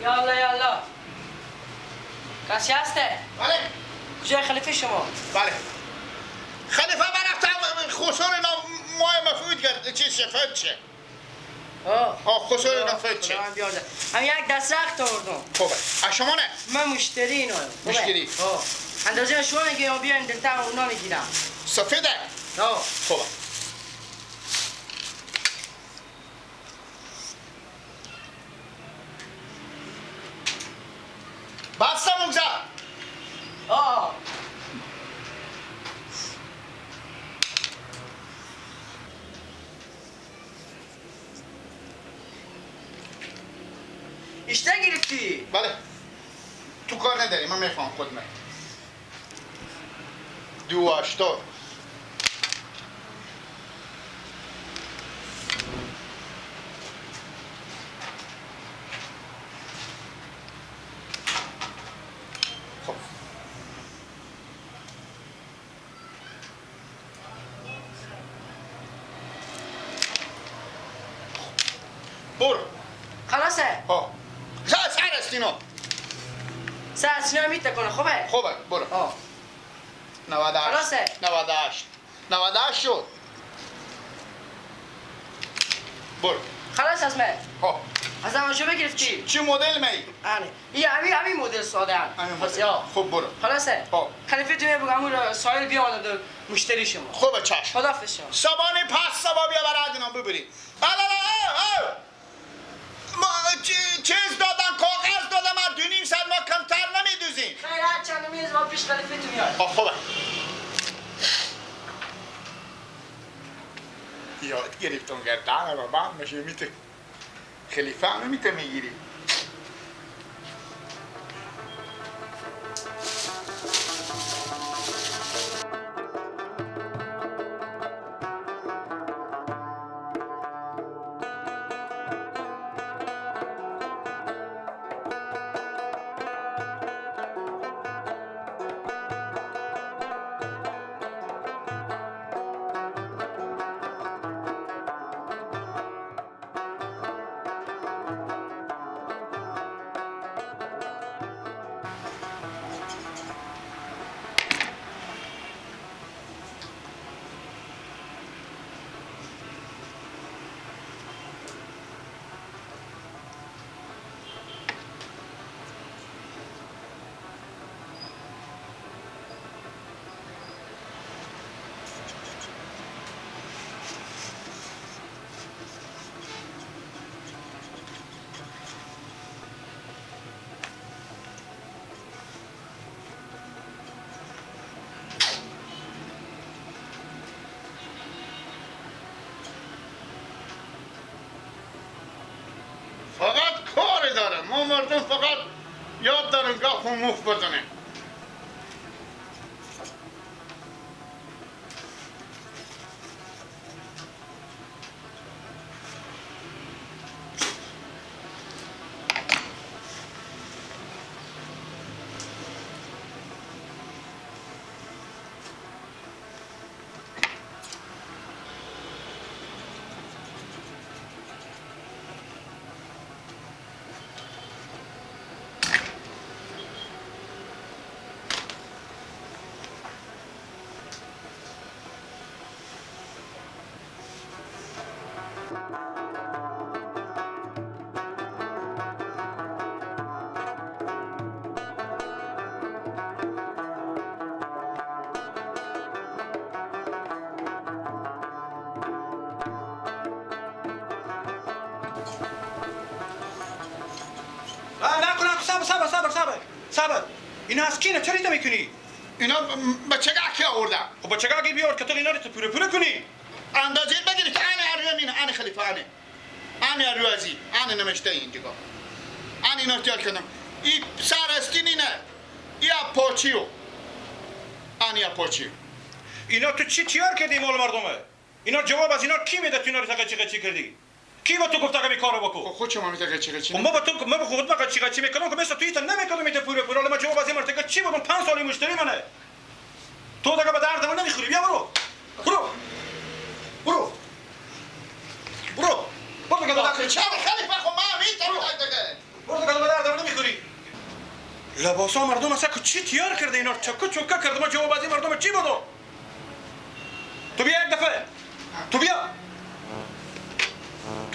یالا یالا. کسی هسته؟ بله. کجای خلیفه شما؟ بله. خلیفه من رفتم خسور اینا ماه مفعود کرد چی شفت چه؟ خسور اینا فت چه؟ هم یک دست رخت آوردم. خوبه. از شما نه؟ من مشتری اینو. مشتری؟ اندازه شما میگه ما بیاین دلتا اونا میگیرم. سفیده؟ خوبه. بستم اونجا. اشته گرفتی؟ بله. تو کار نداری من میفهم خودم. 280. خب. برو. خلاصه؟ سر استینو. سر استینو میت کنه خوبه؟ خوبه برو. 98. خلاصه؟ 98. 98 شد. برو. خلاص از من. از همون شو بگرفتی؟ چی مدل می؟ همین مدل ساده هم. خوب برو. خلاصه؟ خلیفه تو بگو همون سایل بیامد و مشتری شما. خوبه چشم. خداحافظ شما. سبانی پس سبا بیا برای اینا ببرید. چیز دادن کاغذ دادم از 2.5 ساعت ما کمتر نمیدوزیم. خیر هر چند میز ما پیش خلیفه تو میاد. خوبه. یاد گرفتم گردن رو با میشه میته خلیفه هم میته میگیری. فقط کاری داره ما مردم فقط یاد داریم گاه خون مخ بزنیم. صبر اینا از کینه چرا ایده میکنی؟ اینا بچگاه کی آوردم؟ خب بچگاه کی بیار که تو اینا رو پوره کنی؟ اندازه بگیری که آن ارومین آن خلیفه آن اروازی آن نمشته اینجا آن اینا تیار کردم ای سر استینی نه ای پاچیو آن یا پاچیو اینا تو چی تیار کردی مال مردمه؟ اینا جواب از اینا کی میده تو اینا رو قچی کردی؟ کی با تو گفت که کارو بکن؟ خود شما میگه قچی ما با تو ما خود ما قچی میکنم که مثلا تو ایت نمیکنم میته پوره ما جواب از این مرتکه چی بودم 5 سالی مشتری منه تو دیگه به درد من نمیخوری بیا برو برو دیگه داخل چه خلیفه خو ما میتونم دیگه برو دیگه به درد من لباسا مردم اصلا که چی تیار کرده اینا چکه کرده ما جواب از این مردم چی بودو تو بیا یک دفعه تو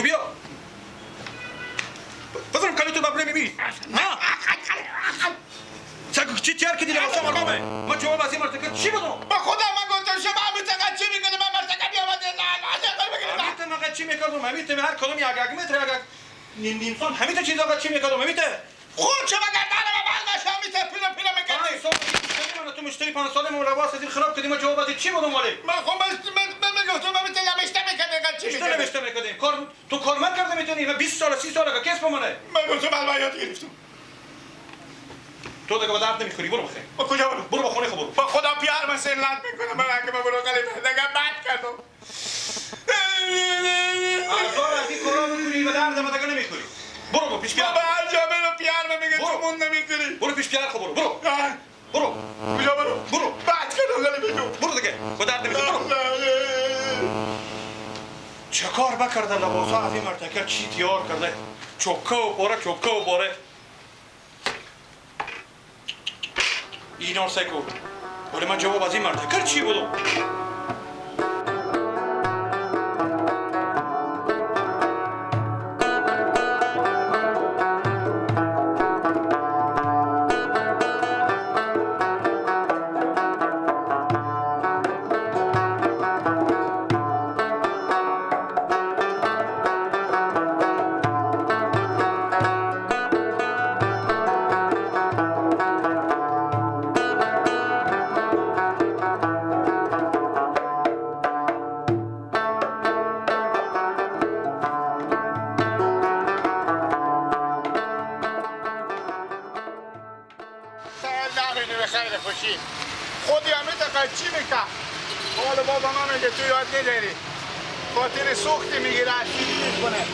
بیا بذارم کلی تو ببره میبینی نه چکه چی تیار کردی لباسا مردمه ما جواب از این مردم چی بودو با خدا من گفتم شما همین چی میکنه من مرتکب چی میکردم همیته هر کدوم یک متر یک نیم سان همیته چیزا چی میکردم همیته خود شما گردن ما برداشت همیته پیلا میکردی تو مشتری 5 ساله من لباس از این خراب کردی ما جواب از چی بودم ولی من خب من گفتم همیته نمیشته میکردی چی میکردی نمیشته میکردی تو کارمند کرده میتونی و 20 سال 30 ساله که کسب منه من گفتم البته گرفتم تو دیگه به درد نمیخوری برو بخیر با کجا برو با خونه خو برو با خدا پیار من سلات میکنم من اگه من برو خلیفه دیگه بد کردم آزار از این کارا میکنی به درد ما دیگه نمیخوری برو پیش پیار بابا هر جا برو پیار من میگه تو مون نمیکنی برو پیش پیار خو برو کجا برو بد کردم خلیفه جو برو دیگه به درد نمیخوری برو چه کار بکرده لباسا از این مرتکه چی تیار کرده چوکه و پاره اینا سیکو ولی من جواب از این مرتکه چی بودم خیلی خوشی خودی همه تا چی میکن حالا بابا من میگه تو یاد نداری خاطر سوختی میگیره اشیری میکنه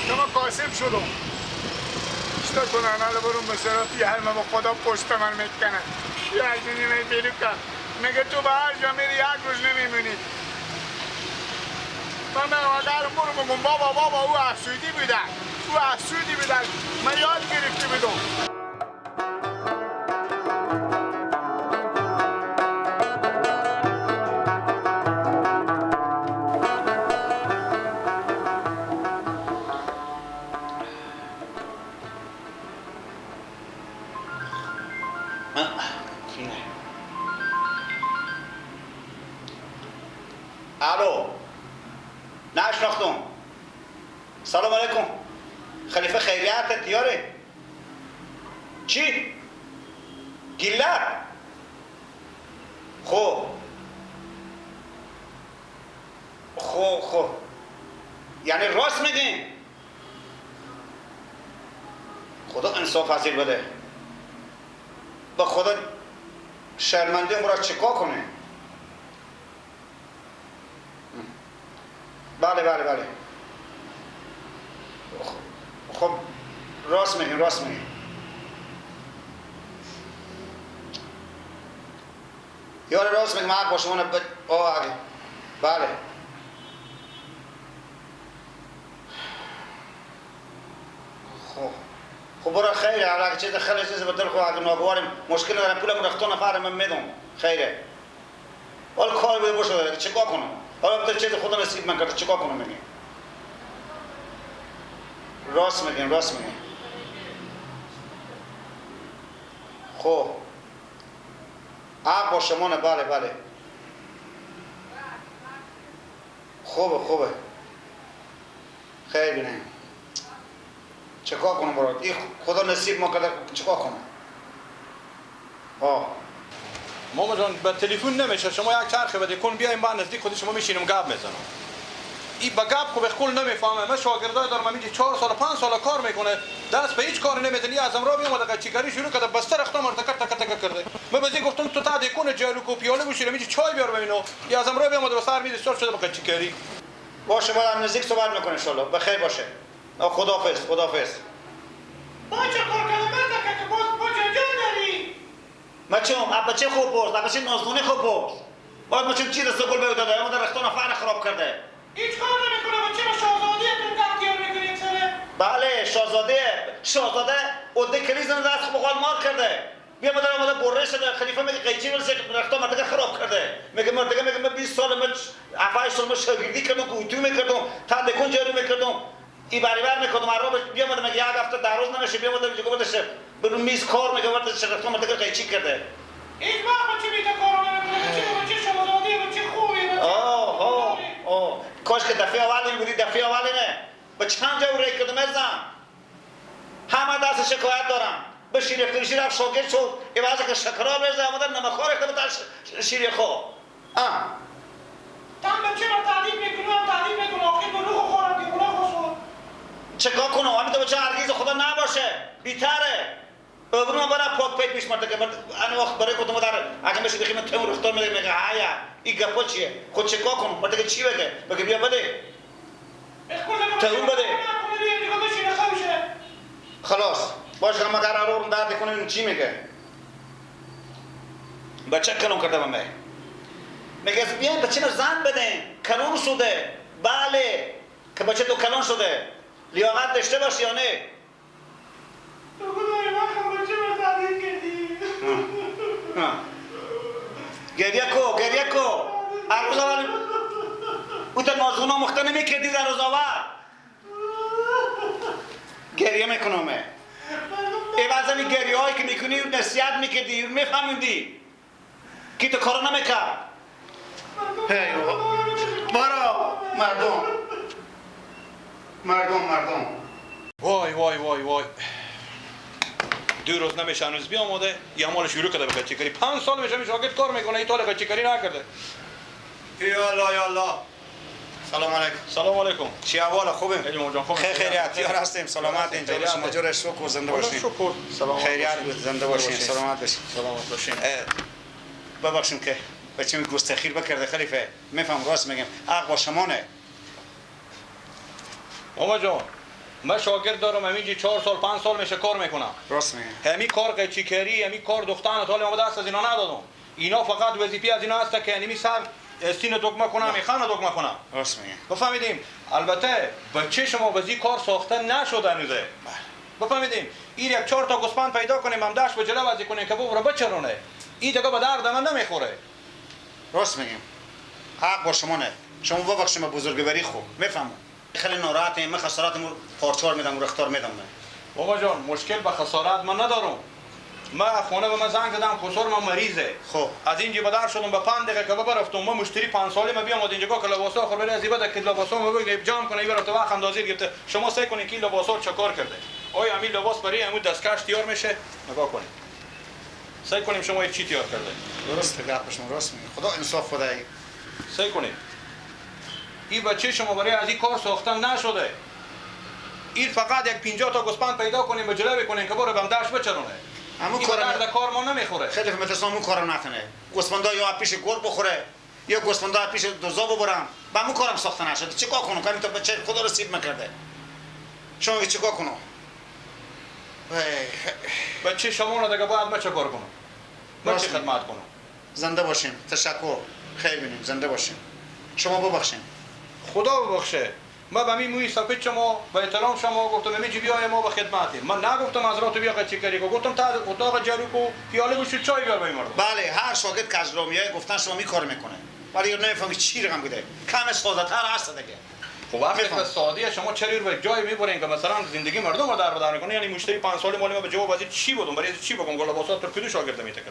شما قاسم شدم چطور کنن حالا برون به صرافی همه با خدا پشت من میکنن یه اشیری میبینو کن میگه تو به هر جا میری یک روز نمیمونی من میگم اگر برو بگم بابا او افسودی بودن من یاد گرفته بدم الو نشناختم سلام علیکم خلیفه خیریت تیاره چی؟ گله خب یعنی راست میگین خدا انصاف حاصل بده به خدا شرمنده مرا چکا کنه بله خب راست میگین یار راست میگم حق با شما بله خب برای خیره اگه چیز خیلی چیز به دل خود اگه ناگواریم مشکل ندارم پولم رفتو نفر من میدم خیره حالا کار بده باشه چیکار کنم حالا بده چیز خدا نصیب من کرده چیکار کنم میگی راست میگین خب حق با شما نه بله خوبه خیر بینیم چیکار کنم برات این خدا نصیب ما کرده چیکار کنم ماما جان به تلفن نمیشه شما یک چرخه بده کن بیایم با نزدیک خودی شما میشینیم گپ میزنم این به گپ کو به خول نمیفهمه من شاگردای دارم میگه 4 سال 5 سال کار میکنه دست به هیچ کاری نمیزنی ازم را بیومد چیکاری شروع کرده بستر اختم تک کرده من بزی گفتم تو تا دکون جارو کو پیاله بشیره میگه چای بیار ببینو یا ازم را بیومد و سر میده سر شده با چیکاری باشه بعد نزدیک صحبت میکنه ان شاء الله بخیر باشه خداحافظ با چه کار کردم که باز جا داری بچه‌م بچه خوب بود بچه نازدونه خوب بود باید بچه چی دست گل بیاد داده در رختون فعل خراب کرده هیچ کار نمیکنه بچه با شاهزاده تو گفتیار میکنی یک سره بله شاهزاده عده کلیز دست بغال مار کرده بیا مادر اومده بره شده خلیفه میگه قیچی ورسه رختم مرتگه خراب کرده میگه مرتگه میگه من 20 سال من 7 سال من شاگردی کردم کویتو میکردم تا دکون جاری میکردم ای بریبر میکردم رو بیا مادر میگه یک هفته در روز نمیشه بیا مادر میگه بودش برو میز کار میگه ورده رختم مرتگه قیچی کرده هیچ وقت چی میگه کارو نمیکنه چی شما دادی چی خوبی اوه کاش که دفعه اولی بودی دفعه اولی نه با چند جا ری کردم ارزم همه دست شکایت دارم به شیره فروشی رفت شاگرد شد یه وقتی که شکراب ریزه آمدن نمک‌ها ریخته به شیره خو تم بچه را تعلیم میکنه آخی بلوغ خورم که بلوغ خورم چکار کنم همین تو بچه هرگیز خدا نباشه بیتره برو من برای پاک پیت پیش مرده که من وقت برای کتم داره اگه میشه بخیم تیم رفتار میگه هایا این گپا چیه خود چکار کنم مرده که چی بگه بیا بده تموم بده خلاص باشه که مگر رو درد کنه این چی میگه بچه کلون کرده به میگه بیاین بچه رو زن بدین کلون شده بله که بچه تو کلون شده لیاقت داشته باشی یا نه گریه کو روز اول او تا نازونا مخته نمیکردی در روز اول گریه میکنم ای بعضی گریه هایی که میکنی نصیحت میکردی میفهمیدی کی تو کارو نمیکرد برو مردم وای 2 روز نمیشه هنوز بیامده یه مال شروع کرده به کچیکاری 5 سال میشه شاگرد کار میکنه این تا کچیکاری نکرده یا الله سلام علیکم چی احوال خوبه خیریت یار هستیم سلامت اینجا شما جور شکر زنده باشین خیریت بود زنده باشین سلامت باشین ببخشید که بچه‌م گستخیر بکرده خلیفه میفهم راست میگم حق با شما نه ماما جان من شاگرد دارم همینجی 4 سال 5 سال میشه کار میکنم راست میگم همین کار قچیکاری همین کار دختان تا حالا دست از اینا ندادم اینا فقط وظیفه از اینا هست که یعنی سر استین دکمه کنم میخوام دکمه کنم راست میگم بفهمیدیم البته بچه شما وزی کار ساخته نشده هنوزه بفهمیدیم این 4 تا گوسفند پیدا کنیم هم داشت به جلو وزی کنیم که ببره بچرونه این دیگه به درد من نمیخوره راست میگم حق با شما نه شما ببخشید من بزرگواری خوب میفهمم خیلی ناراحتم من خساراتمو پارچار میدم و رختار میدم بابا جان مشکل به خسارات من ندارم ما خونه به من زنگ زدم خسار من مریضه خب از اینجا بدر شدم به 5 دقیقه که برفتم ما مشتری 5 ساله ما بیام اینجا که لباسا آخر بره از این بعد که لباسا ما بگیم جام کنه برات وقت اندازی گرفته شما سعی کنید که لباسا چه کار کرده آیا همین لباس برای همون دستکش تیار میشه نگاه کنید سعی کنیم شما چی تیار کرده درسته گپ شما راست میگه خدا انصاف بده سعی کنید این بچه شما برای از این کار ساختن نشده این فقط یک 50 تا گوسفند پیدا کنیم و جلو بکنیم که برو بم داش بچرونه همون کار ما نمیخوره خیلی متأسفم اون کارو نکنه گوسفندا یا پیش گور بخوره یا گوسفندا پیش دوزا ببرم با همون کارم ساخته نشده چیکار کنم کاری تو بچه خدا رو سیب میکرده شما چیکار کنم بچه شما رو دیگه باید ما چه کار کنم ما چه خدمت کنم زنده باشین تشکر خیر بینیم زنده باشین شما ببخشین خدا ببخشه ما به می موی سپید شما با احترام شما گفتم همینجی بیای ما به خدمتیم من نگفتم از راه تو بیا چی کاری کو گفتم تا اتاق جارو کو پیاله گوشت چای بیار به مردم بله هر شاگرد که از راه میاد گفتن شما می کار میکنه ولی نمیفهمی چی رقم بده کم ساده تر هست دیگه خب وقتی که سادیه شما چرا رو جای میبرین که مثلا زندگی مردم رو در بدر میکنه یعنی مشتری 5 سال مال ما به جواب واسه چی بودم برای چی بگم گل لباسات تو کدو شاگرد میتکه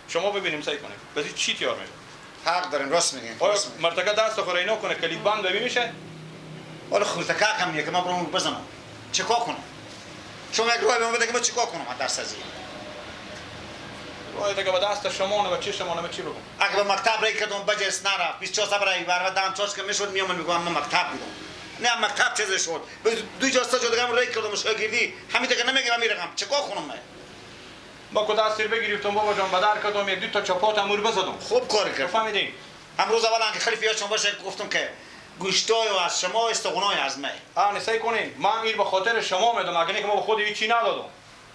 شما ببینیم سعی کنید واسه چی تیار میشه حق دارین راست میگین مرتکه دست خور اینا کنه کلید بند ببین میشه ولی خودت که کم که ما برام بزنم چیکار کنم شما یک راه بده که من چیکار کنم در سازی راه دیگه به دست شما نه چی شما نه چی بگم اگه به مکتب رای کردم بجس نرفت 24 سال برای برای دام چاش که میشد میام میگم من مکتب بودم نه مکتب چیزی شد به دو جا سه جا دیگه رای کردم شاگردی همین دیگه نمیگم میرم چیکار کنم من با کدا سیر بگیرفتم بابا جان بدر کردم یک دو تا چپات امور بزدم خوب کار کردم فهمیدین امروز اولا که خلیفه شما باشه گفتم که گوشتای و از شما استخونای از من آن سعی کنین من این به خاطر شما میدم اگه نه ما به خود هیچی ندادم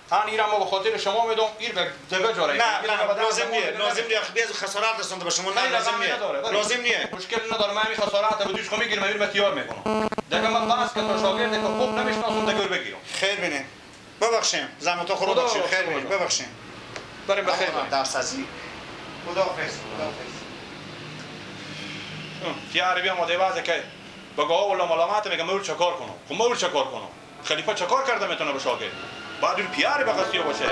آن ایران ما به خاطر شما میدم این به دیگه جوری نه لازم نیه بیاز خسارت رسونده به شما نه لازم نیه مشکل نداره من این خسارت رو دوش خو میگیرم میرم تیار میکنم دیگه من باز که تو شاگرد که خوب نمیشناسم دیگه بگیرم خیر ببینید ببخشید زحمت خود ببخشید خیر ببینید ببخشید بریم بخیر دست از این خداحافظ پیاری بیا ماده واسه که بگاه ولا ملامت میگم مول چکار کنم خب مول چکار کنم خلیفه چکار کرده میتونه بشه که بعد اون پیاری بقصی باشه